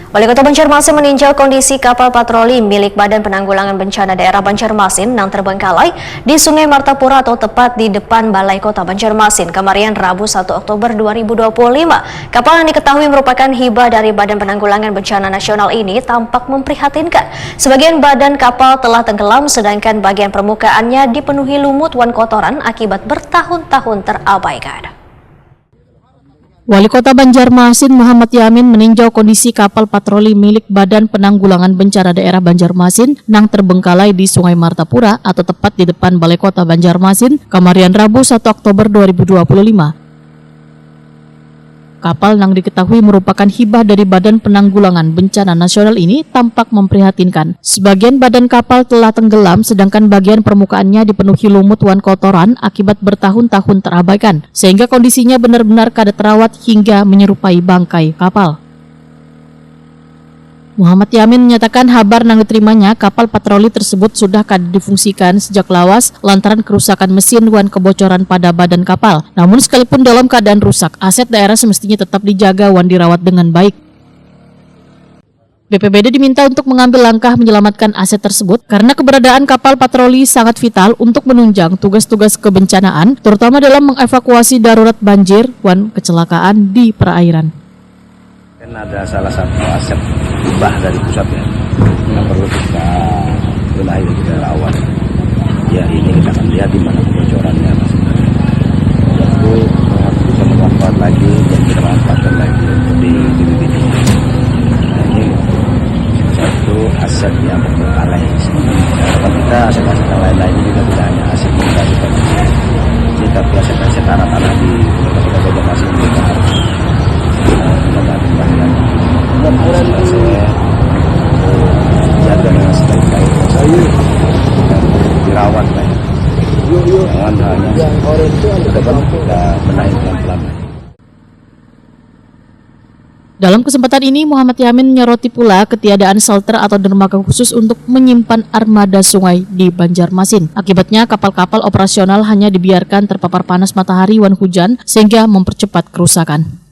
Wali Kota Banjarmasin meninjau kondisi kapal patroli milik Badan Penanggulangan Bencana Daerah Banjarmasin yang terbengkalai di Sungai Martapura atau tepat di depan Balai Kota Banjarmasin kemarin Rabu 1 Oktober 2025. Kapal yang diketahui merupakan hibah dari Badan Penanggulangan Bencana Nasional ini tampak memprihatinkan. Sebagian badan kapal telah tenggelam sedangkan bagian permukaannya dipenuhi lumut wan kotoran akibat bertahun-tahun terabaikan. Wali Kota Banjarmasin Muhammad Yamin meninjau kondisi kapal patroli milik Badan Penanggulangan Bencana Daerah Banjarmasin yang terbengkalai di Sungai Martapura atau tepat di depan Balai Kota Banjarmasin kemarin Rabu 1 Oktober 2025. Kapal yang diketahui merupakan hibah dari Badan Penanggulangan Bencana Nasional ini tampak memprihatinkan. Sebagian badan kapal telah tenggelam sedangkan bagian permukaannya dipenuhi lumut wan kotoran akibat bertahun-tahun terabaikan, sehingga kondisinya benar-benar kada terawat hingga menyerupai bangkai kapal. Muhammad Yamin menyatakan habar yang diterimanya kapal patroli tersebut sudah kada difungsikan sejak lawas lantaran kerusakan mesin wan kebocoran pada badan kapal. Namun sekalipun dalam keadaan rusak, aset daerah semestinya tetap dijaga wan dirawat dengan baik. BPBD diminta untuk mengambil langkah menyelamatkan aset tersebut karena keberadaan kapal patroli sangat vital untuk menunjang tugas-tugas kebencanaan, terutama dalam mengevakuasi darurat banjir wan kecelakaan di perairan. Ada salah satu aset hibah dari pusat yang perlu kita benahi dan kita rawat. Ya ini kita akan lihat di mana kebocorannya masing-masing. Lalu harus bisa memanfaat lagi dan kita manfaatkan lagi untuk di BPBD. Nah ini satu aset yang terbengkalai. Harapan kita aset-aset yang lain-lain juga tidak hanya aset dari ini, tapi aset-aset tanah-tanah di Kota Banjarmasin juga harus jaga dengan sebaik-baik dan dirawat baik. Jangan hanya dapat kita benahi pelan-pelan. Dalam kesempatan ini, Muhammad Yamin menyoroti pula ketiadaan shelter atau dermaga khusus untuk menyimpan armada sungai di Banjarmasin. Akibatnya, kapal-kapal operasional hanya dibiarkan terpapar panas matahari wan hujan sehingga mempercepat kerusakan.